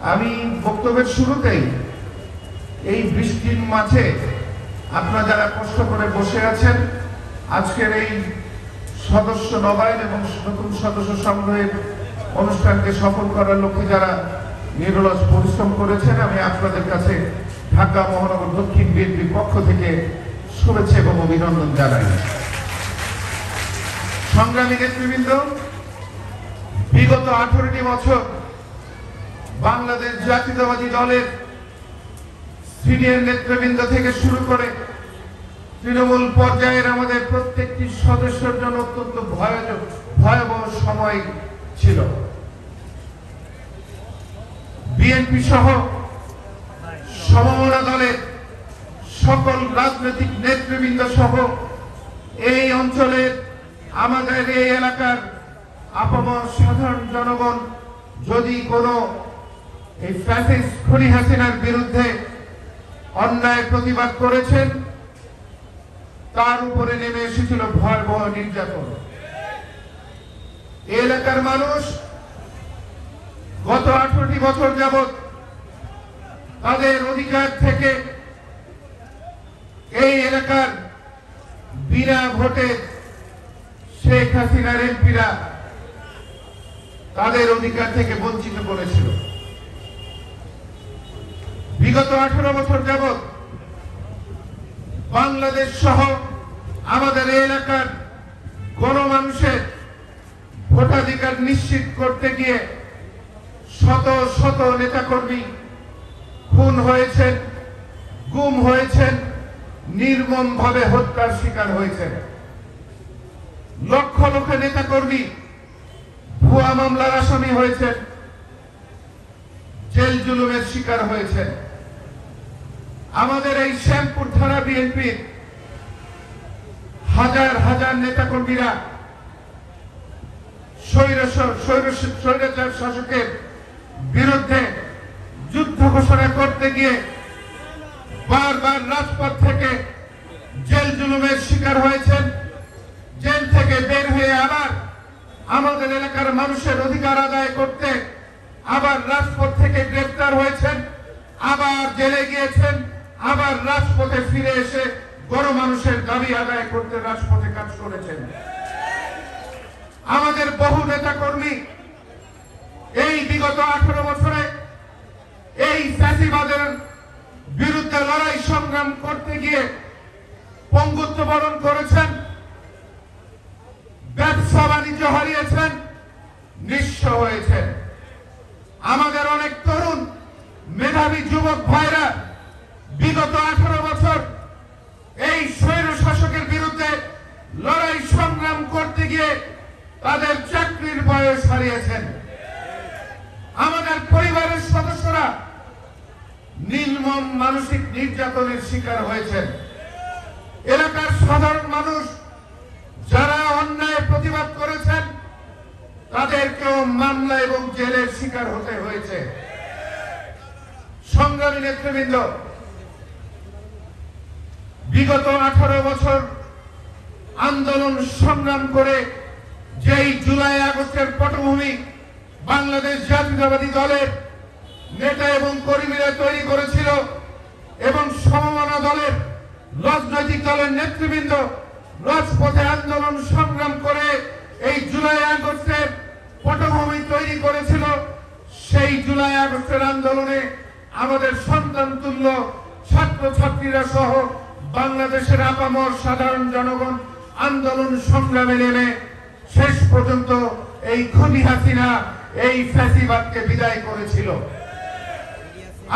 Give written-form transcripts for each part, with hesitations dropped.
আমি বক্তব্যের শুরুতেই এই বৃষ্টির মাঝে আপনারা যারা কষ্ট করে বসে আছেন আজকের এই সদস্য নবায়ন এবং নতুন সদস্য সংগ্রহের অনুষ্ঠানকে সফল করার লক্ষ্যে যারা নিরলস পরিশ্রম করেছেন, আমি আপনাদের কাছে ঢাকা মহানগর দক্ষিণ বিএনপির পক্ষ থেকে শুভেচ্ছা এবং অভিনন্দন জানাই। সংগ্রামী নেতৃবৃন্দ, বিগত 18টি বছর বাংলাদেশ জাতীয়তাবাদী দলের সিনিয়র নেতৃবৃন্দ থেকে শুরু করে তৃণমূল পর্যায়ের আমাদের প্রত্যেকটি সদস্যের জন্য অত্যন্ত ভয়াবহ সময় ছিল। বিএনপি সহ সমমনা দলের সকল রাজনৈতিক নেতৃবৃন্দ সহ এই অঞ্চলের আমাদের এই এলাকার আপামর সাধারণ জনগণ যদি কোনো এই ফ্যাসিস্ট খুনি হাসিনার বিরুদ্ধে অন্যায় প্রতিবাদ করেছেন, তার উপরে নেমে এসেছিল ভয়াবহ নির্যাতন। এলাকার মানুষ গত 18টি বছর যাবৎ তাদের অধিকার থেকে এই এলাকার বিনা ভোটে শেখ হাসিনার এমপিরা তাদের অধিকার থেকে বঞ্চিত করেছিল। বিগত 18 বছর যাবৎ বাংলাদেশ সহ আমাদের এলাকার গণমানুষের ভোটাধিকার নিশ্চিত করতে গিয়ে শত শত নেতাকর্মী খুন হয়েছেন, গুম হয়েছেন, নির্মমভাবে হত্যার শিকার হয়েছেন। লক্ষ লক্ষ নেতাকর্মী ভুয়া মামলার আসামি হয়েছেন, জেল জুলুমের শিকার হয়েছেন। আমাদের এই শ্যামপুর থানা বিএনপির হাজার হাজার নেতাকর্মীরা স্বৈরাচার শাসকের বিরুদ্ধে যুদ্ধ ঘোষণা করতে গিয়ে বারবার রাজপথ থেকে জেল জুলুমের শিকার হয়েছেন। জেল থেকে বের হয়ে আবার আমাদের এলাকার মানুষের অধিকার আদায় করতে আবার রাজপথ থেকে গ্রেফতার হয়েছেন, আবার জেলে গিয়েছেন, আবার রাজপথে ফিরে এসে গণমানুষের দাবি আদায় করতে রাজপথে কাজ করেছেন। আমাদের বহু নেতাকর্মী এই বিগত 18 বছরে এই ফ্যাসিবাদের বিরুদ্ধে লড়াই সংগ্রাম করতে গিয়ে পঙ্গুত্ব বরণ করেছেন, ব্যবসা বাণিজ্য হারিয়েছেন, নিঃস্ব হয়েছেন। আমাদের অনেক তরুণ মেধাবী যুবক ভাইরা বিগত 18 বছর এই স্বৈর শাসকের বিরুদ্ধে লড়াই সংগ্রাম করতে গিয়ে তাদের চাকরির বয়স হারিয়েছেন। আমাদের পরিবারের সদস্যরা নির্মম মানসিক নির্যাতনের শিকার হয়েছেন। এলাকার সাধারণ মানুষ যারা অন্যায় প্রতিবাদ করেছেন তাদেরকেও মামলা এবং জেলের শিকার হতে হয়েছে। সংগ্রামী নেতৃবৃন্দ, বিগত 18 বছর আন্দোলন সংগ্রাম করে যেই জুলাই আগস্টের পটভূমি বাংলাদেশ জাতীয়তাবাদী দলের নেতা এবং কর্মীরা তৈরি করেছিল এবং সমমনা দলের রাজনৈতিক দলের নেতৃবৃন্দ রাজপথে আন্দোলন সংগ্রাম করে এই জুলাই আগস্টের পটভূমি তৈরি করেছিল, সেই জুলাই আগস্টের আন্দোলনে আমাদের সন্তান তুল্য ছাত্রছাত্রীরা সহ বাংলাদেশের আপামর সাধারণ জনগণ আন্দোলন সংগ্রামে নেমে শেষ পর্যন্ত এই খুনি হাসিনা এই ফ্যাসিবাদকে বিদায় করেছিল।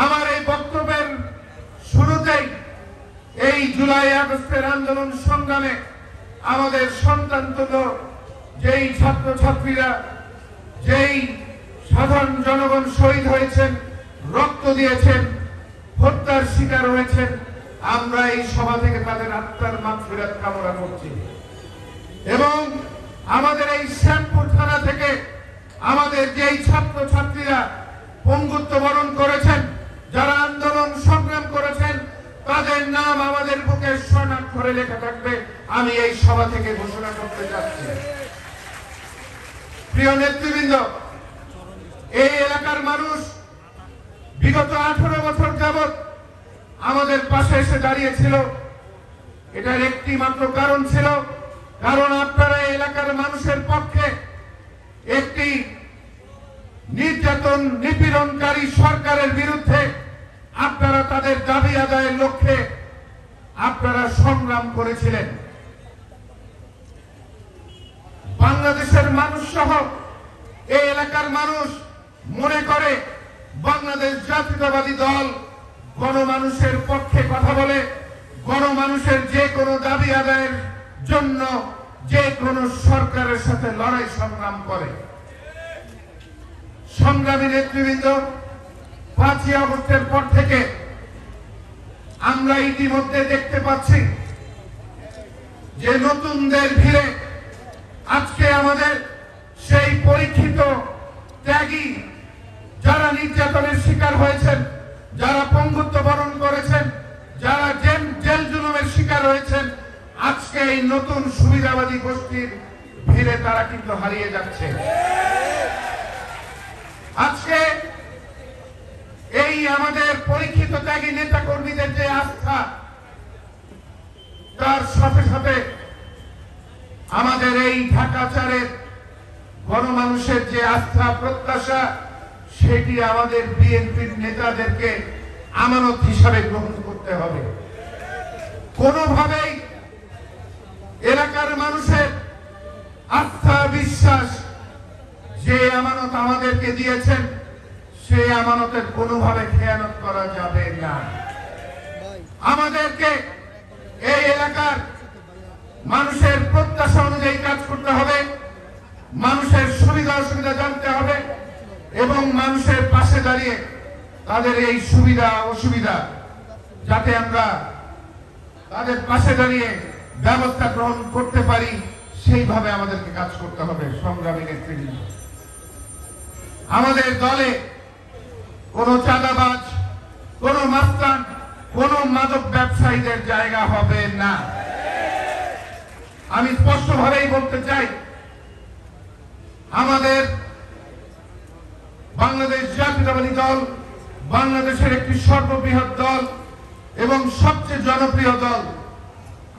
আমার এই বক্তব্যের শুরুতেই এই জুলাই আগস্টের আন্দোলন সংগ্রামে আমাদের সন্তান তুল্য যেই ছাত্রছাত্রীরা, যেই সাধারণ জনগণ শহীদ হয়েছেন, রক্ত দিয়েছেন, হত্যার শিকার হয়েছেন, আমরা এই সভা থেকে তাদের আত্মার মাগফিরাত কামনা করছি। এবং আমাদের এই শ্যামপুর থানা থেকে আমাদের যেই ছাত্রছাত্রীরা পঙ্গুত্ব বরণ করেছেন, যারা আন্দোলন সংগ্রাম করেছেন, তাদের নাম আমাদের বুকে স্বর্ণাক্ষরে লেখা থাকবে, আমি এই সভা থেকে ঘোষণা করতে যাচ্ছি। প্রিয় নেতৃবৃন্দ, এই এলাকার মানুষ বিগত 18 বছর যাবৎ আমাদের পাশে এসে দাঁড়িয়েছিল। এটার একটি মাত্র কারণ ছিল, কারণ আপনারা এলাকার মানুষের পক্ষে একটি নির্যাতন নিপীড়নকারী সরকারের বিরুদ্ধে আপনারা তাদের দাবি আদায়ের লক্ষ্যে আপনারা সংগ্রাম করেছিলেন। বাংলাদেশের মানুষ সহ এই এলাকার মানুষ মনে করে বাংলাদেশ জাতীয়তাবাদী দল গণমানুষের পক্ষে কথা বলে, গণমানুষের যে কোনো দাবি আদায়ের জন্য যে কোনো সরকারের সাথে লড়াই সংগ্রাম করে। সংগ্রামী নেতৃবৃন্দ, 5ই আগস্টের পর থেকে আমরা ইতিমধ্যে দেখতে পাচ্ছি যে নতুনদের ভিড়ে আজকে আমাদের সেই পরীক্ষিত ত্যাগী যারা নির্যাতনের শিকার হয়েছেন, যারা পঙ্গুত্ব বরণ করেছেন, যারা জেল জুলুমের শিকার হয়েছেন, আজকে এই নতুন সুবিধাবাদী গোষ্ঠীর ভিড়ে তারা কিন্তু হারিয়ে যাচ্ছে। আজকে এই আমাদের পরীক্ষিত ত্যাগী নেতা কর্মীদের যে আস্থা, তার সাথে সাথে আমাদের এই ঢাকাচারের গণমানুষের যে আস্থা প্রত্যাশা, সেটি আমাদের বিএনপির নেতাদেরকে আমানত হিসাবে গ্রহণ করতে হবে। কোনোভাবেই এলাকার মানুষের আস্থা বিশ্বাস যে আমানত আমাদেরকে দিয়েছেন, সেই আমানতের কোনোভাবে খেয়ানত করা যাবে না। আমাদেরকে এই এলাকার মানুষের প্রত্যাশা অনুযায়ী কাজ করতে হবে, মানুষের সুবিধা অসুবিধা জানতে হবে এবং মানুষের পাশে দাঁড়িয়ে তাদের এই সুবিধা অসুবিধা যাতে আমরা তাদের পাশে দাঁড়িয়ে ব্যবস্থা গ্রহণ করতে পারি, সেইভাবে আমাদেরকে কাজ করতে হবে। সংগ্রামী নেতৃবৃন্দ, আমাদের দলে কোনো চাঁদাবাজ, কোনো মাস্তান, কোনো মাদক ব্যবসায়ীদের জায়গা হবে না। আমি স্পষ্টভাবেই বলতে চাই, আমাদের বাংলাদেশ জাতীয়তাবাদী দল বাংলাদেশের একটি সর্ববৃহৎ দল এবং সবচেয়ে জনপ্রিয় দল।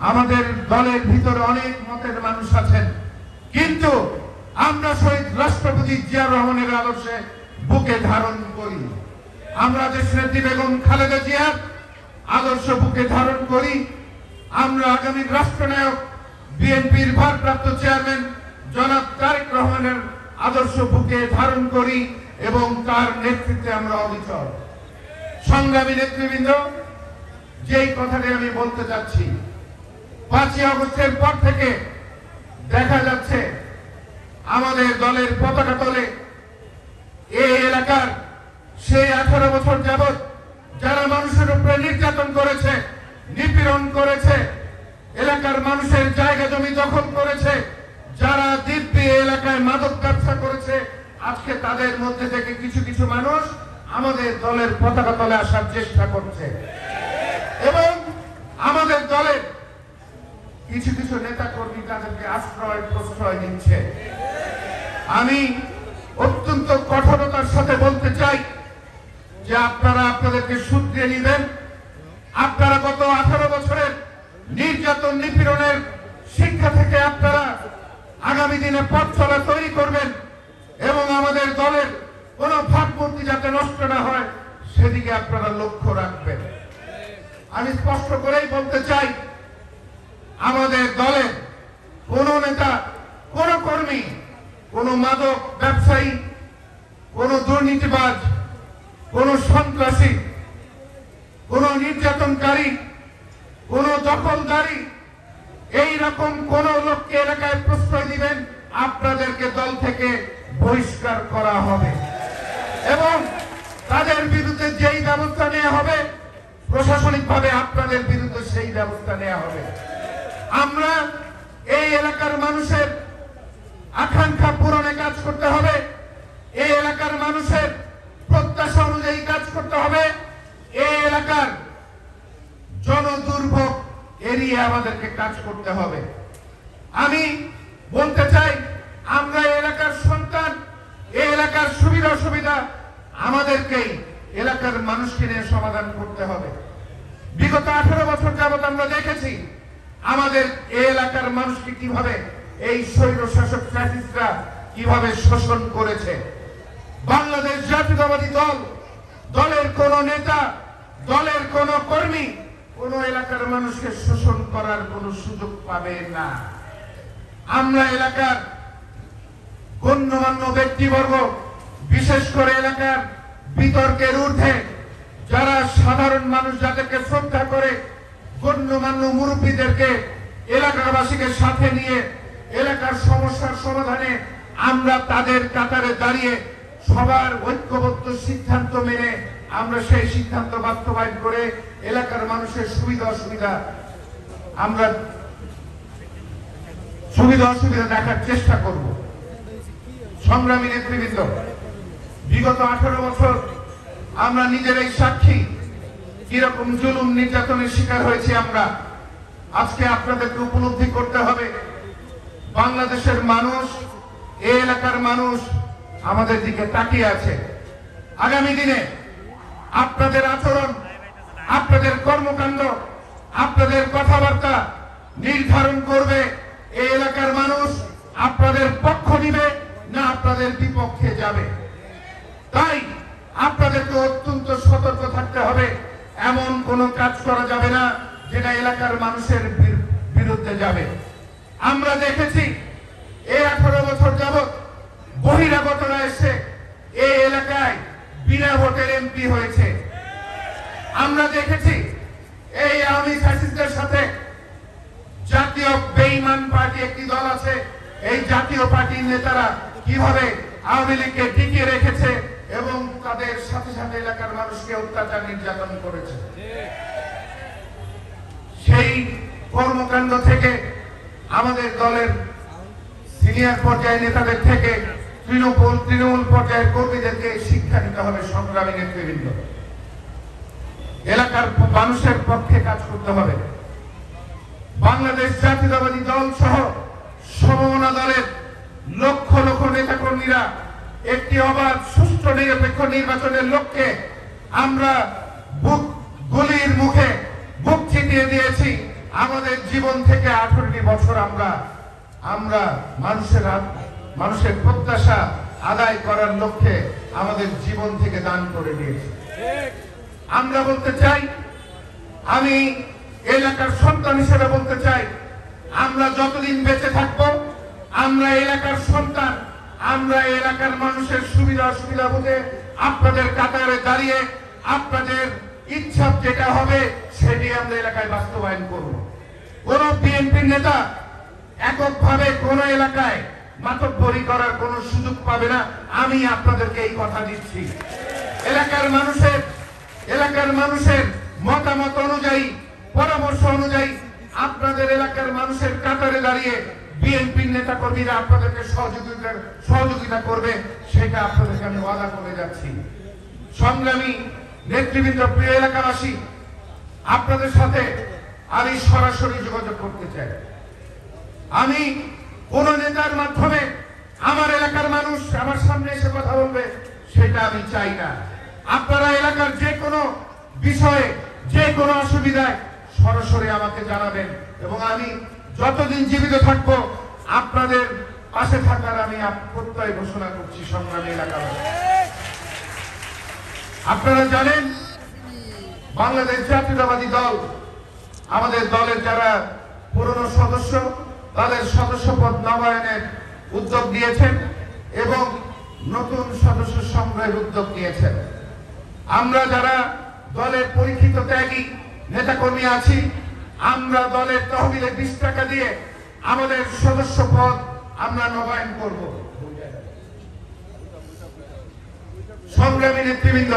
আমাদের দলের ভিতরে অনেক মতের মানুষ আছেন, কিন্তু আমরা শহীদ রাষ্ট্রপতি জিয়াউর রহমানের আদর্শে বুকে ধারণ করি। আমরা দেশনেত্রী বেগম খালেদা জিয়ার আদর্শ বুকে ধারণ করি। আমরা আগামী রাষ্ট্রনায়ক বিএনপির ভারপ্রাপ্ত চেয়ারম্যান জনাব তারেক রহমানের আদর্শ বুকে ধারণ করি এবং তার নেতৃত্বে আমরা অবিচল। সংগ্রামী নেতৃবৃন্দ, যেই কথাটি আমি বলতে চাচ্ছি, 5ই আগস্টের পর থেকে দেখা যাচ্ছে আমাদের দলের পতাকা তলে এই এলাকার সেই 18 বছর যাবৎ যারা মানুষের উপরে নির্যাতন করেছে, নিপীড়ন করেছে, এলাকার মানুষের জায়গা জমি দখল করেছে, যারা দিব্যি এলাকায় মাদক ব্যবসা করেছে, আজকে তাদের মধ্যে থেকে কিছু কিছু মানুষ আমাদের দলের পতাকা তলে আসার চেষ্টা করছে এবং আমাদের দলের কিছু কিছু নেতা কর্মী তাদেরকে আশ্রয় প্রশ্রয় দিচ্ছে। আমি অত্যন্ত কঠোরতার সাথে বলতে চাই যে আপনারা আপনাদেরকে শুধরিয়ে নেবেন। আপনারা গত 18 বছরের নির্যাতন নিপীড়নের শিক্ষা থেকে আপনারা আগামী দিনে পথ চলা তৈরি করবেন এবং আমাদের দলের কোন ভাবমূর্তি যাতে নষ্ট না হয় সেদিকে আপনারা লক্ষ্য রাখবেন। আমি স্পষ্ট করেই বলতে চাই, আমাদের দলের কোন নেতা, কোন কর্মী, কোন মাদক ব্যবসায়ী, কোন দুর্নীতিবাজ, কোন সন্ত্রাসী, কোন নির্যাতনকারী, কোন দখলদারি, এই রকম কোন লোককে এলাকায় প্রশ্রয় দিবেন, আপনাদেরকে দল থেকে বহিষ্কার করা হবে এবং তাদের বিরুদ্ধে যেই ব্যবস্থা নেওয়া হবে প্রশাসনিকভাবে আপনাদের বিরুদ্ধে সেই ব্যবস্থা নেওয়া হবে। আমরা এই এলাকার মানুষের আকাঙ্ক্ষা পূরণে কাজ করতে হবে, এই এলাকার মানুষের প্রত্যাশা অনুযায়ী কাজ করতে হবে, এই এলাকার জনদুর্ভোগ এড়িয়ে আমাদেরকে কাজ করতে হবে। আমি বলতে চাই, আমরা এই এলাকার সন্তান, এই এলাকার সুবিধা অসুবিধা আমাদেরকেই এলাকার মানুষকে নিয়ে সমাধান করতে হবে। বিগত 18 বছর যাবত আমরা দেখেছি আমাদের এই এলাকার মানুষকে কিভাবে এই স্বৈর শাসক ফ্যাসিস্টরা কিভাবে শোষণ করেছে। বাংলাদেশ জাতীয়তাবাদী দল, দলের কোন নেতা, দলের কোন কর্মী কোন এলাকার মানুষকে শোষণ করার কোন সুযোগ পাবে না। আমরা এলাকার গণ্যমান্য ব্যক্তিবর্গ, বিশেষ করে এলাকার বিতর্কের ঊর্ধ্বে যারা সাধারণ মানুষ যাদেরকে শ্রদ্ধা করে, গণ্যমান্য মুরব্বীদেরকে, এলাকাবাসীকে সাথে নিয়ে এলাকার সমস্যার সমাধানে আমরা তাদের কাতারে দাঁড়িয়ে সবার ঐক্যবদ্ধ সিদ্ধান্ত মেনে আমরা সেই সিদ্ধান্ত বাস্তবায়ন করে এলাকার মানুষের সুবিধা অসুবিধা দেখার চেষ্টা করব। সংগ্রামী নেতৃবৃন্দ, বিগত 18 বছর আমরা নিজেরাই সাক্ষী কিরকম জুলুম নির্যাতনের শিকার হয়েছি আমরা। আজকে আপনাদেরকে উপলব্ধি করতে হবে বাংলাদেশের মানুষ, এই এলাকার মানুষ আমাদের দিকে তাকিয়ে আছে। আগামী দিনে আপনাদের আচরণ, আপনাদের কর্মকাণ্ড, আপনাদের কথাবার্তা নির্ধারণ করবে এই এলাকার মানুষ আপনাদের পক্ষ নিবে না আপনাদের বিপক্ষে যাবে। তাই আপনাদেরকে অত্যন্ত সতর্ক থাকতে হবে। এমন কোন কাজ করা যাবে না যেটা এলাকার মানুষের বিরুদ্ধে যাবে। আমরা দেখেছি এই 18 বছর যাবৎ বহিরাগতরা এসে এই এলাকায় বিনা ভোটের এমপি হয়েছে। আমরা দেখেছি এই আওয়ামী ফ্যাসিস্টদের সাথে জাতীয় বেঈমান পার্টি একটি দল আছে, এই জাতীয় পার্টির নেতারা কিভাবে আওয়ামী লীগকে টিকিয়ে রেখেছে এবং তাদের সাথে সাথে এলাকার মানুষকে অত্যাচার নির্যাতন করেছে। সেই কর্মকাণ্ড থেকে আমাদের দলের সিনিয়র পর্যায়ের নেতাদের থেকে তৃণমূল পর্যায়ের কর্মীদেরকে শিক্ষা দিতে হবে। সংগ্রামী নেতৃবৃন্দ, এলাকার মানুষের পক্ষে কাজ করতে হবে। বাংলাদেশ জাতীয়তাবাদী দল সহ সমমনা দলের লক্ষ লক্ষ নেতাকর্মীরা একটি অবাধ, সুষ্ঠু, নিরপেক্ষ নির্বাচনের লক্ষ্যে আমরা গুলির মুখে বুক ছিটিয়ে দিয়েছি। আমাদের জীবন থেকে 18টি বছর আমরা মানুষের প্রত্যাশা আদায় করার লক্ষ্যে আমাদের জীবন থেকে দান করে দিয়েছি। আমরা বলতে চাই, আমি এলাকার সন্তান হিসেবে বলতে চাই, আমরা যতদিন বেঁচে থাকব আমরা এলাকার সন্তান, আমরা এলাকার মানুষের সুবিধা অসুবিধা বুঝে আপনাদের কাতারে দাঁড়িয়ে আপনাদের ইচ্ছা যেটা হবে সেটি আমরা এলাকায় বাস্তবায়ন করব। কোন বিএনপির নেতা এককভাবে কোন এলাকায় মাতব্বরি করার কোন সুযোগ পাবে না। আমি আপনাদেরকে এই কথা দিচ্ছি। এলাকার মানুষের মতামত অনুযায়ী, পরামর্শ অনুযায়ী আপনাদের এলাকার মানুষের কাতারে দাঁড়িয়ে বিএনপির নেতা কর্মীরা আপনাদেরকে সহযোগিতা করবে, সেটা আপনাদেরকে আমি ওয়াদা করে যাচ্ছি। সংগ্রামী নেতৃবৃন্দ, প্রিয় এলাকাবাসী, আপনাদের সাথে আমি সরাসরি যোগাযোগ করতে চাই। আমি কোন নেতার মাধ্যমে আমার এলাকার মানুষ আমার সামনে এসে কথা বলবে সেটা আমি চাই না। আপনারা এলাকার যে কোনো বিষয়ে, যে কোনো অসুবিধায় সরাসরি আমাকে জানাবেন এবং আমি যতদিন জীবিত থাকবো আপনাদের পাশে থাকার আমি প্রত্যয় ঘোষণা করছি। সংগ্রামী এলাকাবাসী, আপনারা জানেন বাংলাদেশ জাতীয়তাবাদী দল, আমাদের দলের যারা পুরনো সদস্য তাদের সদস্যপদ নবায়নের উদ্যোগ নিয়েছেন এবং নতুন সদস্য সংগ্রহের উদ্যোগ নিয়েছেন। আমরা যারা দলের পরীক্ষিত ত্যাগী নেতাকর্মী আছি, আমরা দলের তহবিলে 20 টাকা দিয়ে আমাদের সদস্য পদ আমরা নবায়ন করব। সংগ্রামী নেতৃবৃন্দ,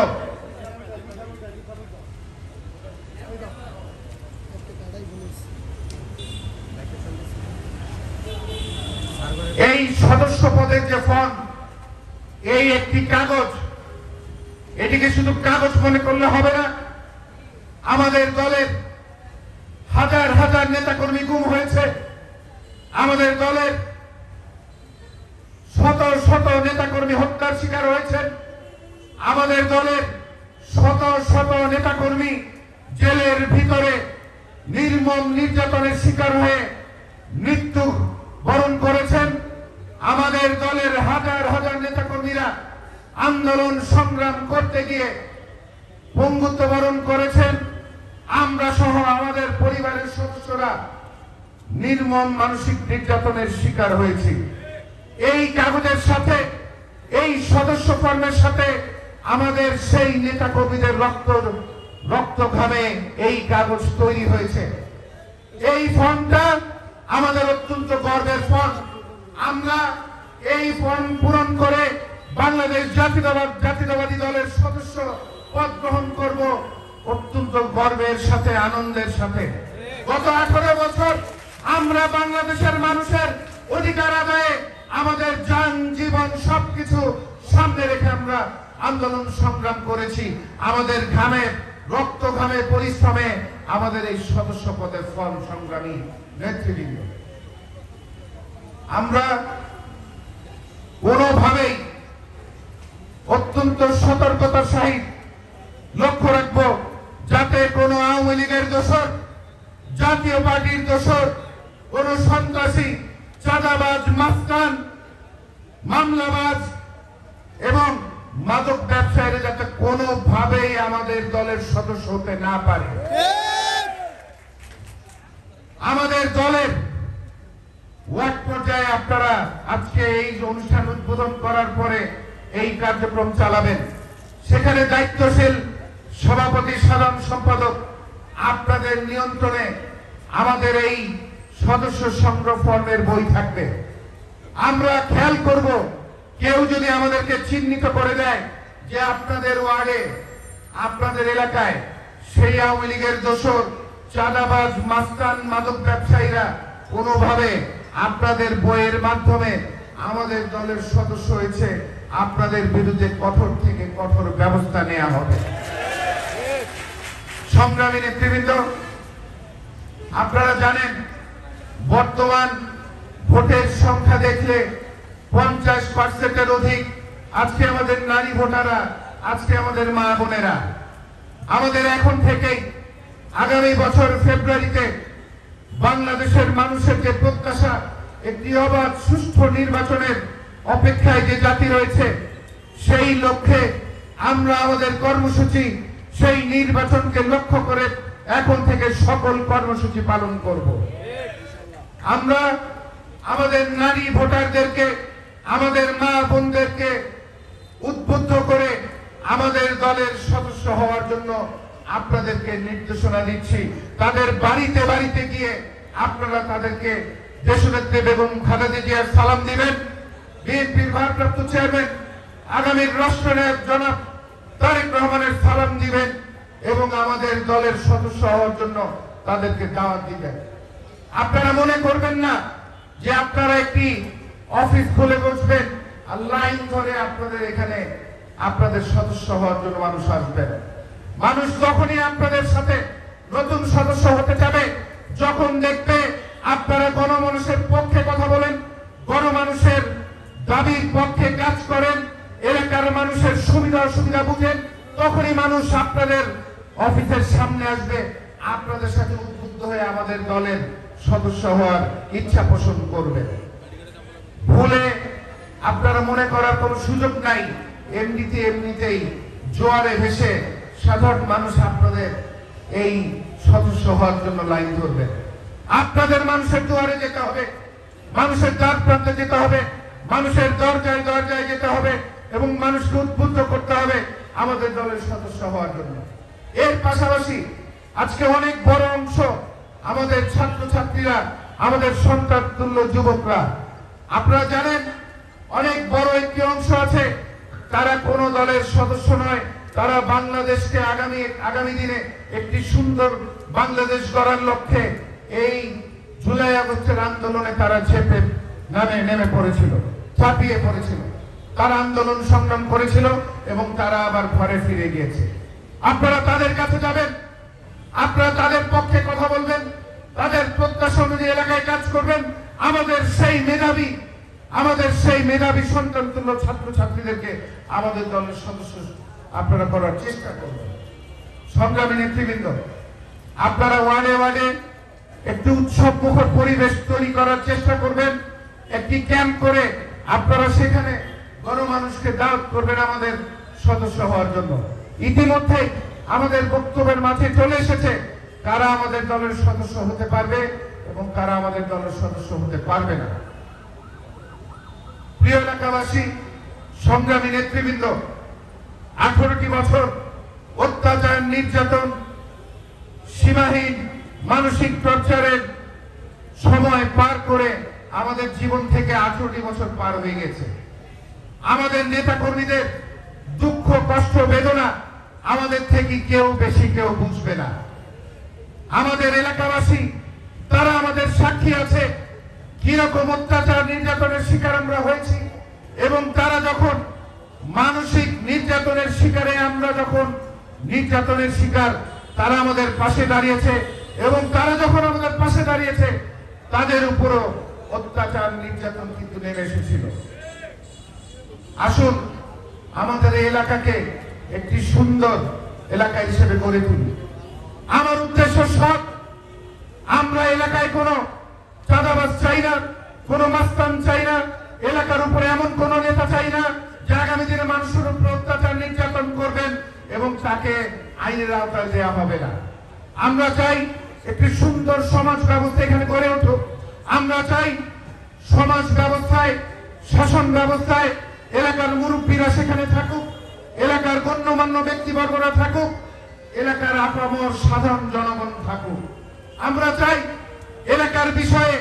এই সদস্য পদের যে ফর্ম, এই একটি কাগজ, এটিকে শুধু কাগজ মনে করলে হবে না। আমাদের দলের হাজার হাজার নেতাকর্মী গুম হয়েছে, আমাদের দলের শত শত নেতাকর্মী হত্যার শিকার হয়েছে, আমাদের দলের শত শত নেতাকর্মী জেলের ভিতরে নির্মম নির্যাতনের শিকার হয়ে মৃত্যু বরণ করেছেন। আমাদের দলের হাজার হাজার নেতাকর্মীরা আন্দোলন সংগ্রাম করতে গিয়ে পঙ্গুত্ব বরণ করেছেন। আমরা সহ আমাদের পরিবারের সদস্যরা নির্মম মানসিক নির্যাতনের শিকার হয়েছি। এই কাগজের সাথে, এই সদস্য ফর্মের সাথে আমাদের সেই নেতা কর্মীদের রক্ত ঘামে এই কাগজ তৈরি হয়েছে। এই ফর্মটা আমাদের অত্যন্ত গর্বের ফর্ম। আমরা এই ফর্ম পূরণ করে বাংলাদেশ জাতীয়তাবাদী দলের সদস্য পদ গ্রহণ করব অত্যন্ত গর্বের সাথে, আনন্দের সাথে। গত 18 বছর আমরা বাংলাদেশের মানুষের অধিকার আদায়ে আমাদের জান জীবন সবকিছু সামনে রেখে আমরা আন্দোলন সংগ্রাম করেছি। আমাদের ঘামে, রক্ত ঘামে, পরিশ্রমে আমাদের এই সদস্য পদের ফর্ম সংগ্রামী নেতৃবৃন্দ। আমরা কোনোভাবেই অত্যন্ত সতর্কতার সহিত লক্ষ্য রাখব যাতে কোনো আওয়ামী লীগের দোসর, জাতীয় পার্টির দোসর, কোন সন্ত্রাসী, চাঁদাবাজ, মাস্তান, মামলাবাজ এবং মাদক ব্যবসায়ীরা যাতে কোনোভাবেই আমাদের দলের সদস্য হতে না পারে। আমাদের দলের ওয়ার্ড পর্যায়ে আপনারা আজকে এই অনুষ্ঠান উদ্বোধন করার পরে এই কার্যক্রম চালাবেন। সেখানে দায়িত্বশীল সভাপতি, সাধারণ সম্পাদক আপনাদের নিয়ন্ত্রণে আমাদের এই সদস্য সংগ্রহ ফর্মের বই থাকবে। আমরা খেয়াল করব কেউ যদি আমাদেরকে চিহ্নিত করে দেয় যে আপনাদের ওয়ার্ডে, আপনাদের এলাকায় সেই আওয়ামী লীগের দোসর, চাঁদাবাজ, মাস্তান, মাদক ব্যবসায়ীরা কোনোভাবে আপনাদের বইয়ের মাধ্যমে আমাদের দলের সদস্য হয়েছে, আপনাদের বিরুদ্ধে কঠোর থেকে কঠোর ব্যবস্থা নেওয়া হবে। সংগ্রামী নেতৃবৃন্দ, আপনারা জানেন বর্তমান ভোটের সংখ্যা দেখলে 50%-এর অধিক আজকে আমাদের নারী ভোটাররা, আজকে আমাদের মা বোনেরা। আমাদের এখন থেকেই আগামী বছর ফেব্রুয়ারিতে বাংলাদেশের মানুষের যে প্রত্যাশা, একটি অবাধ সুষ্ঠু নির্বাচনের অপেক্ষায় যে জাতি রয়েছে, সেই লক্ষ্যে আমরা আমাদের কর্মসূচি, সেই নির্বাচনকে লক্ষ্য করে এখন থেকে সকল কর্মসূচি পালন করব। আমরা আমাদের নারী ভোটারদেরকে, আমাদের মা বোনদেরকে উদ্বুদ্ধ করে আমাদের দলের সদস্য হওয়ার জন্য আপনাদেরকে নির্দেশনা দিচ্ছি। তাদের বাড়িতে বাড়িতে গিয়ে আপনারা তাদেরকে দেশনেত্রী বেগম খালেদা জিয়ার সালাম দিবেন, বিএনপির ভারপ্রাপ্ত চেয়ারম্যান আগামীর রাষ্ট্রনায়ক জনাব তারেক রহমানের সালাম দিবেন এবং আমাদের দলের সদস্য হওয়ার জন্য তাদেরকে দাওয়াত দিবেন। আপনারা মনে করবেন না যে আপনারা একটি অফিস খুলে বসবেন আর লাইন ধরে আপনাদের এখানে আপনাদের সদস্য হওয়ার জন্য মানুষ আসবেন। মানুষ যখনই আপনাদের সাথে নতুন সদস্য হতে যাবে, যখন দেখবে আপনারা গণমানুষের পক্ষে কথা বলেন, গণমানুষের দাবির পক্ষে কাজ করেন, এলাকার মানুষের সুবিধা অসুবিধা বুঝেন, তখনই মানুষ আপনাদের অফিসের সামনে আসবে, আপনাদের সাথে উদ্বুদ্ধ হয়ে আমাদের দলের সদস্য হওয়ার ইচ্ছা পোষণ করবে। ভুলে আপনারা মনে করার কোনো সুযোগ নাই, এমনিতেই জোয়ারে ভেসে সাধারণ মানুষ আপনাদের এই সদস্য হওয়ার জন্য লাইন ধরবে। আপনাদের মানুষের দুয়ারে যেতে হবে, মানুষের দ্বার প্রান্তে যেতে হবে, মানুষের দরজায় দরজায় যেতে হবে এবং মানুষকে উদ্বুদ্ধ করতে হবে আমাদের দলের সদস্য হওয়ার জন্য। এর পাশাপাশি আজকে অনেক বড় অংশ আমাদের ছাত্রছাত্রীরা, আমাদের সন্তান তুল্য যুবকরা, আপনারা জানেন অনেক বড় একটি অংশ আছে, তারা কোন দলের সদস্য নয়, তারা বাংলাদেশকে আগামী দিনে একটি সুন্দর বাংলাদেশ গড়ার লক্ষ্যে এই জুলাই আগস্টের আন্দোলনে তারা নেমে পড়েছিল, ঝাঁপিয়ে পড়েছিল, তারা আন্দোলন সংগ্রাম করেছিল এবং তারা আবার ঘরে ফিরে গিয়েছে। আপনারা তাদের কাছে যাবেন, আপনারা তাদের পক্ষে কথা বলবেন, তাদের প্রত্যাশা অনুযায়ী এলাকায় কাজ করবেন। আমাদের সেই মেধাবী সন্তান তুল্য ছাত্রছাত্রীদেরকে আমাদের দলের সদস্য আপনারা করার চেষ্টা করবেন। সংগ্রামী নেতৃবৃন্দ, আপনারা ওয়ার্ডে ওয়ার্ডে একটু উৎসব মুখর পরিবেশ তৈরি করার চেষ্টা করবেন। একটি ক্যাম্প করে আপনারা সেখানে গণমানুষকে দাওয়াত করবেন আমাদের সদস্য হওয়ার জন্য। ইতিমধ্যে আমাদের বক্তব্যের মাঝে চলে এসেছে কারা আমাদের দলের সদস্য হতে পারবে এবং কারা আমাদের দলের সদস্য হতে পারবে না। প্রিয় এলাকাবাসী, সংগ্রামী নেতৃবৃন্দ, 18টি বছর অত্যাচার, নির্যাতন, সীমাহীন মানসিক টর্চারের সময় পার করে আমাদের জীবন থেকে 18টি বছর পার হয়ে গেছে। আমাদের নেতা কর্মীদের দুঃখ, কষ্ট, বেদনা আমাদের থেকে কেউ বেশি কেউ বুঝবে না। আমাদের এলাকাবাসী তারা আমাদের সাক্ষী আছে কিরকম অত্যাচার, নির্যাতনের শিকার আমরা হয়েছি এবং তারা যখন মানসিক নির্যাতনের শিকারে আমরা যখন নির্যাতনের শিকার, তারা আমাদের পাশে দাঁড়িয়েছে এবং তারা যখন আমাদের পাশে দাঁড়িয়েছে তাদের উপরও অত্যাচার, নির্যাতন কিন্তু নেমে এসেছিল। আসুন আমাদের এই এলাকাকে একটি সুন্দর এলাকা হিসেবে গড়ে তুলি। আমার উদ্দেশ্য সৎ। আমরা এলাকায় কোনো চাঁদাবাজ চাই না, কোনো মাস্তান চাই না, এলাকার উপরে এমন কোন নেতা চাই না যে আগামী দিনে মানুষের উপর অত্যাচার, নির্যাতন করবেন এবং তাকে আইনের আওতায় দেওয়া হবে না। আমরা চাই একটি সুন্দর সমাজ ব্যবস্থা এখানে গড়ে উঠুক। আমরা চাই সমাজ ব্যবস্থায়, শাসন ব্যবস্থায় এলাকার মুরব্বীরা সেখানে থাকুক, এলাকার গণ্যমান্য ব্যক্তিবর্গরা থাকুক, এলাকার আপামর সাধারণ জনগণ থাকুক। আমরা চাই এলাকার বিষয়ে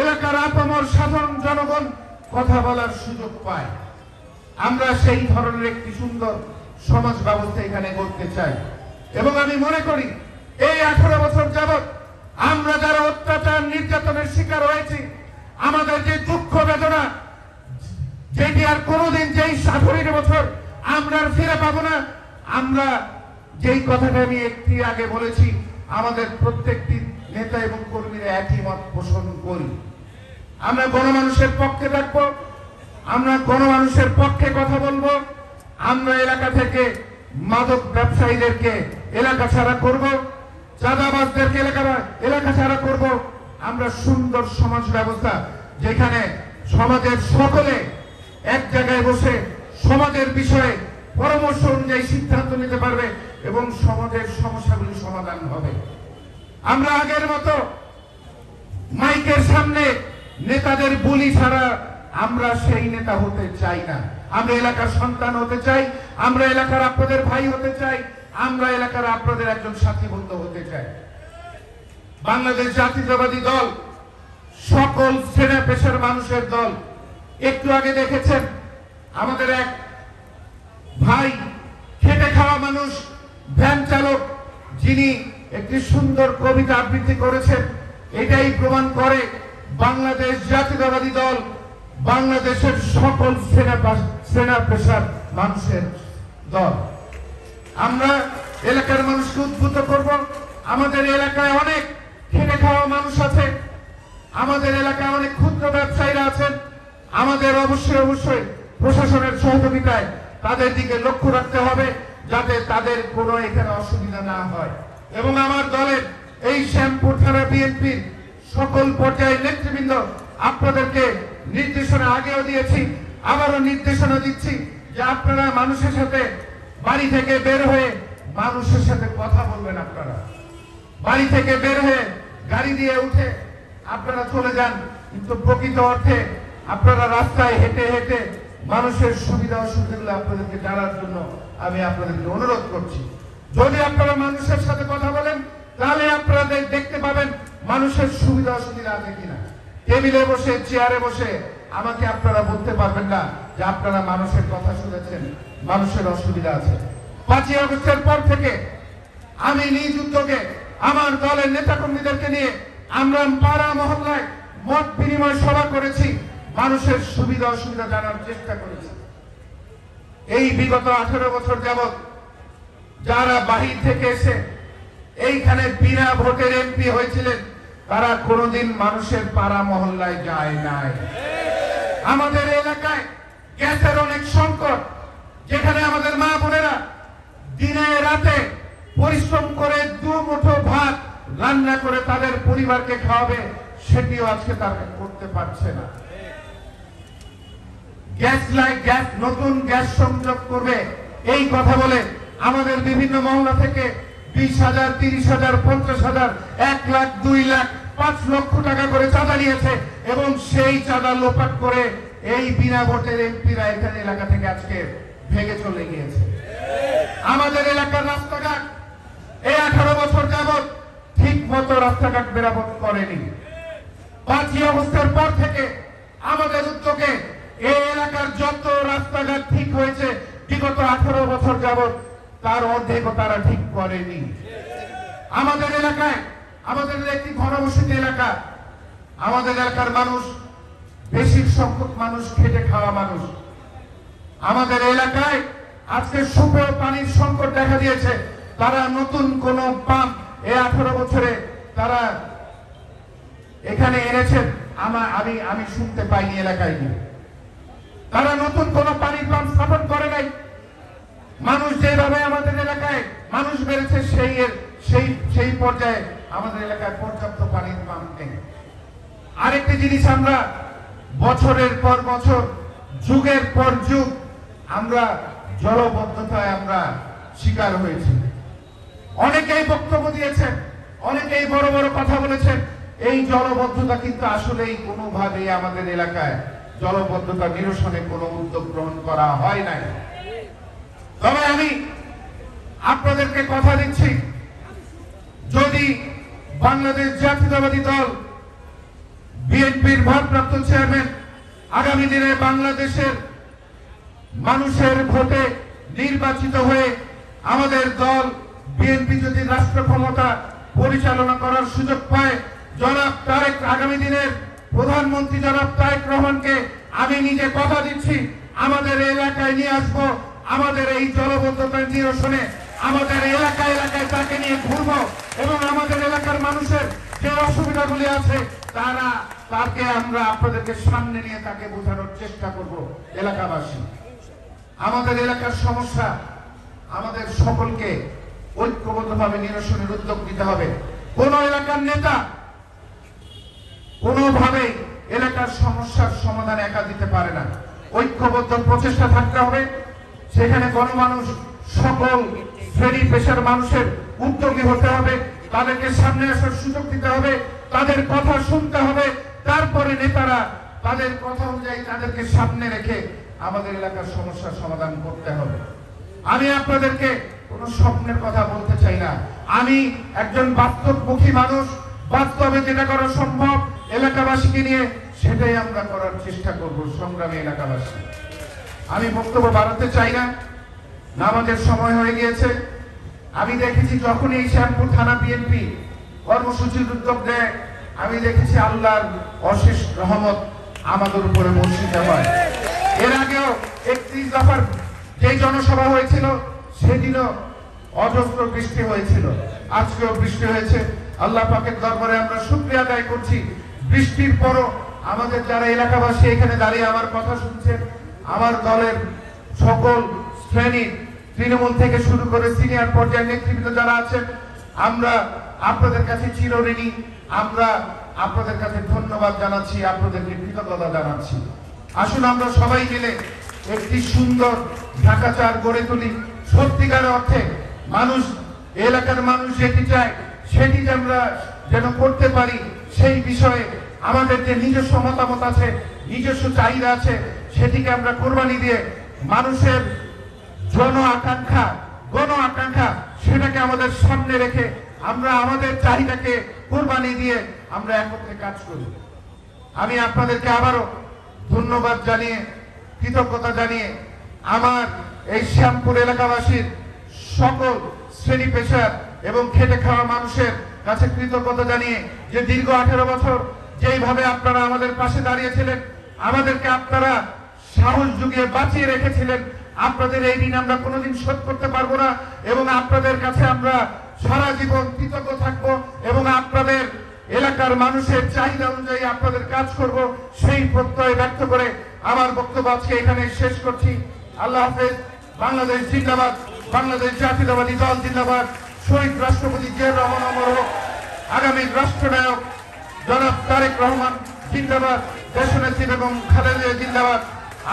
এলাকার আপামর সাধারণ জনগণ কথা বলার সুযোগ পায়। আমরা সেই ধরনের একটি সুন্দর সমাজ ব্যবস্থা এখানে করতে চাই এবং আমি মনে করি এই 18 বছর যাবৎ আমরা যারা অত্যাচার, নির্যাতনের শিকার হয়েছি, আমাদের যে দুঃখ বেদনা, যেটি আর কোনোদিন, যেই 18 বছর আমরা ফিরে পাবো না, আমরা যেই কথাটা আমি একটি আগে বলেছি, আমাদের প্রত্যেকটি নেতা এবং কর্মীরা একই মত পোষণ করি। আমরা গণমানুষের পক্ষে থাকবো, আমরা গণমানুষের পক্ষে কথা বলবো। আমরা এলাকা থেকে মাদক ব্যবসায়ীদেরকে এলাকা ছাড়া করব, চাঁদাবাজদেরকে এলাকা ছাড়া করব। আমরা সুন্দর সমাজ ব্যবস্থা যেখানে সমাজের সকলে এক জায়গায় বসে সমাজের বিষয়ে পরামর্শ অনুযায়ী সিদ্ধান্ত নিতে পারবে এবং সমাজের সমস্যাগুলি সমাধান হবে। আমরা আগের মতো মাইকের সামনে নেতাদের বুলি ছাড়া আমরা সেই নেতা হতে চাই না। আমরা এলাকার সন্তান হতে চাই, আমরা এলাকার আপনাদের ভাই হতে চাই, আমরা এলাকার আপনাদের একজন সাথী বন্ধু হতে চাই। বাংলাদেশ জাতীয়তাবাদী দল সকল শ্রেণী পেশার মানুষের দল। একটু আগে দেখেছেন আমাদের এক ভাই, খেটে খাওয়া মানুষ, ভ্যান চালক, যিনি একটি সুন্দর কবিতা আবৃত্তি করেছেন। এটাই প্রমাণ করে বাংলাদেশ জাতীয়তাবাদী দল বাংলাদেশের সকল শ্রেণী পেশার মানুষের দল। আমরা এলাকার মানুষকে উদ্বুদ্ধ করব। আমাদের এলাকায় অনেক খেটে খাওয়া মানুষ আছে, আমাদের এলাকায় অনেক ক্ষুদ্র ব্যবসায়ীরা আছেন। আমাদের অবশ্যই প্রশাসনের সহযোগিতায় তাদের দিকে লক্ষ্য রাখতে হবে যাতে তাদের কোনো এখানে অসুবিধা না হয়। এবং আমার দলের এই শ্যামপুর থানা বিএনপির সকল পর্যায়ের নেতৃবৃন্দ আপনাদেরকে নির্দেশনা আগেও দিয়েছি, আবারও নির্দেশনা দিচ্ছি যে আপনারা মানুষের সাথে বাড়ি থেকে বের হয়ে মানুষের সাথে কথা বলবেন। আপনারা বাড়ি থেকে বের হয়ে গাড়ি দিয়ে উঠে আপনারা চলে যান, কিন্তু প্রকৃত অর্থে আপনারা রাস্তায় হেঁটে হেঁটে মানুষের সুবিধা অসুবিধাগুলো আপনাদেরকে জানার জন্য আমি আপনাদেরকে অনুরোধ করছি। যদি আপনারা মানুষের সাথে কথা বলেন তাহলে আপনারা দেখতে পাবেন মানুষের সুবিধা অসুবিধা আছে কিনা। টেবিলে বসে, চেয়ারে বসে আমাকে আপনারা বলতে পারবেন না যে আপনারা মানুষের কথা শুনেছেন, মানুষের অসুবিধা আছে। 5ই আগস্টের পর থেকে আমি নিজ উদ্যোগে আমার দলের নেতাকর্মীদেরকে নিয়ে আমরা পাড়া মহল্লায় মত বিনিময় সভা করেছি, মানুষের সুবিধা অসুবিধা জানার চেষ্টা করেছি। এই বিগত 18 বছর যাবৎ যারা বাহির থেকে এসে এইখানে বিনা ভোটের এমপি হয়েছিলেন তারা কোনোদিন মানুষের পাড়া মহল্লায় যায় নাই। আমাদের এলাকায় গ্যাসের অনেক সংকট, যেখানে আমাদের মা বোনেরা দিনে রাতে পরিশ্রম করে দুমুঠো ভাত রান্না করে তাদের পরিবারকে খাওয়াবে, সেটিও আজকে তারা করতে পারছে না। গ্যাস নতুন গ্যাস সংযোগ করবে এই কথা বলে আমাদের বিভিন্ন মহল্লা থেকে 20,000, 30,000, 50,000, 1 লাখ, 2 লাখ, 5 লক্ষ টাকা করে চাঁদা নিয়েছে এবং সেই চাঁদা লোপাট করে এই বিনা ভোটের এমপিরা এখানে এলাকা থেকে আজকে ভেঙে চলে গিয়েছে। আমাদের এলাকার রাস্তাঘাট এই 18 বছর যাবৎ ঠিক মতো রাস্তাঘাট মেরামত করেনি। 5 অগস্টের পর থেকে আমাদের উদ্যোগে এই এলাকার যত রাস্তাঘাট ঠিক হয়েছে বিগত 18 বছর যাবৎ তার অর্ধেকও তারা ঠিক করেনি। আমাদের এলাকায়, আমাদের একটি ঘনবসতি এলাকা, আমাদের এলাকার মানুষ বেশি সংখ্যক মানুষ খেটে খাওয়া মানুষ। আমাদের এলাকায় আজকে সুপেয় পানির সংকট দেখা দিয়েছে। তারা নতুন কোন পাম্প এই 18 বছরে তারা এখানে এনেছেন আমি শুনতে পাইনি এলাকায় গিয়ে। তারা নতুন কোন পানির পাম্প স্থাপন করে নাই। মানুষ যেভাবে আমাদের এলাকায় মানুষ বেড়েছে সেই পর্যায়ে আমাদের এলাকায় পর্যাপ্ত পানির পাম্প নেই। আরেকটি জিনিস, আমরা বছরের পর বছর, যুগের পর যুগ আমরা জলবদ্ধতায় আমরা শিকার হয়েছি। অনেকেই বক্তব্য দিয়েছেন, অনেকেই বড় বড় কথা বলেছেন। এই জলবদ্ধতা কিন্তু আসলেই কোনোভাবেই আমাদের এলাকায় জলবদ্ধতা নিরসনে কোনো উদ্যোগ গ্রহণ করা হয় নাই। তবে আমি আপনাদেরকে কথা দিচ্ছি, যদি বাংলাদেশ জাতীয়তাবাদী দল বিএনপির ভারপ্রাপ্ত চেয়ারম্যান আগামী দিনে বাংলাদেশের মানুষের ভোটে নির্বাচিত হয়ে আমাদের দল বিএনপি যদি রাষ্ট্র ক্ষমতা পরিচালনা করার সুযোগ পায়, জনাব তারেক, আগামী দিনের প্রধানমন্ত্রী জনাব তারেক রহমানকে আমি নিজে কথা দিচ্ছি আমাদের এলাকায় নিয়ে আসবো। আমাদের এই জলবদ্ধতা নিরসনে আমাদের এলাকায় এলাকায় তাকে নিয়ে ঘুরবো এবং আমাদের এলাকার মানুষের যে অসুবিধাগুলি আছে তাকে আমরা আপনাদেরকে সামনে নিয়ে তাকে বোঝানোর চেষ্টা করব। এলাকাবাসী, আমাদের এলাকার সমস্যা আমাদের সকলকে ঐক্যবদ্ধভাবে নিরসনের উদ্যোগ নিতে হবে। কোন এলাকার নেতা কোনোভাবে এলাকার সমস্যার সমাধান একা দিতে পারে না। ঐক্যবদ্ধ প্রচেষ্টা থাকতে হবে। সেখানে গণমানুষ, সকল শ্রেণী পেশার মানুষের উদ্যোগী হতে হবে। তাদেরকে সামনে আসার সুযোগ দিতে হবে, তাদের কথা শুনতে হবে। তারপরে নেতারা তাদের কথা অনুযায়ী তাদেরকে সামনে রেখে আমাদের এলাকার সমস্যার সমাধান করতে হবে। আমি আপনাদেরকে কোনো স্বপ্নের কথা বলতে চাই না। আমি একজন বাস্তবমুখী মানুষ। বাস্তবে যেটা করা সম্ভব এলাকাবাসীকে নিয়ে সেটাই আমরা করার চেষ্টা করব। সংগ্রামী এলাকাবাসী, আমি বক্তব্য বাড়াতে চাই না, নামাজের সময় হয়ে গিয়েছে। আমি দেখেছি যখন এই শ্যামপুর থানা বিএনপি কর্মসূচির উদ্যোগ নেয়, আমি দেখেছি আল্লাহর অশেষ রহমত আমাদের উপরে বর্ষিত হয়। এর আগেও 31 দফার যে জনসভা হয়েছিল সেদিনও অজস্র বৃষ্টি হয়েছিল, আজকেও বৃষ্টি হয়েছে। আল্লাহ পাকের দরবারে আমরা শুকরিয়া আদায় করছি। বৃষ্টির পরও আমাদের যারা এলাকাবাসী এখানে দাঁড়িয়ে আমার কথা শুনছেন, আমার দলের সকল শ্রেণীর তৃণমূল থেকে শুরু করে সিনিয়র পর্যায়ের নেতৃবৃন্দ যারা আছেন, আমরা আপনাদের কাছে চিরঋণী। আমরা আপনাদের কাছে ধন্যবাদ জানাচ্ছি, আপনাদেরকে কৃতজ্ঞতা জানাচ্ছি। আসুন আমরা সবাই মিলে একটি সুন্দর ঢাকা 4 গড়ে তুলি। সত্যিকার অর্থে মানুষ, এলাকার মানুষ যেটি চায় সেটি আমরা যেন করতে পারি, সেই বিষয়ে আমাদের যে নিজস্ব মতামত আছে, নিজস্ব চাহিদা আছে, সেটিকে আমরা কোরবানি দিয়ে মানুষের গণ আকাঙ্ক্ষা সেটাকে আমাদের সামনে রেখে আমরা আমাদের চাহিদাকে কোরবানি দিয়ে আমরা একত্রে কাজ করি। আমি আপনাদেরকে আবারও ধন্যবাদ জানিয়ে, কৃতজ্ঞতা জানিয়ে, আমার এই শ্যামপুর এলাকাবাসীর সকল শ্রেণী পেশার এবং খেটে খাওয়া মানুষের কাছে কৃতজ্ঞতা জানিয়ে, যে দীর্ঘ 18 বছর যেইভাবে আপনারা আমাদের পাশে দাঁড়িয়েছিলেন, আমাদেরকে আপনারা সাহস জুগিয়ে বাঁচিয়ে রেখেছিলেন, আপনাদের এই ঋণ আমরা কোনোদিন শোধ করতে পারবো না এবং আপনাদের কাছে আমরা সারা জীবন কৃতজ্ঞ থাকবো এবং আপনাদের এলাকার মানুষের চাহিদা অনুযায়ী আপনাদের কাজ করব, সেই প্রত্যয় ব্যক্ত করে আমার বক্তব্য আজকে এখানে শেষ করছি। আল্লাহ হাফেজ। বাংলাদেশ জিন্দাবাদ। বাংলাদেশ জাতীয়তাবাদী দল জিন্দাবাদ। শহীদ রাষ্ট্রপতি জিয়াউর রহমান অমর হোক। আগামী রাষ্ট্রনায়ক জনাব তারেক রহমান জিন্দাবাদ। দেশনেত্রী বেগম খালেদা জিন্দাবাদ।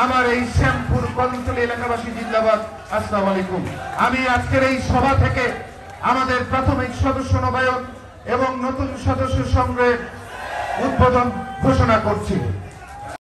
আমার এই শ্যামপুর কদমতলী এলাকাবাসী জিন্দাবাদ। আসসালামু আলাইকুম। আমি আজকের এই সভা থেকে আমাদের প্রাথমিক সদস্য নবায়ন এবং নতুন সদস্য সংগ্রহের উদ্বোধন ঘোষণা করছি।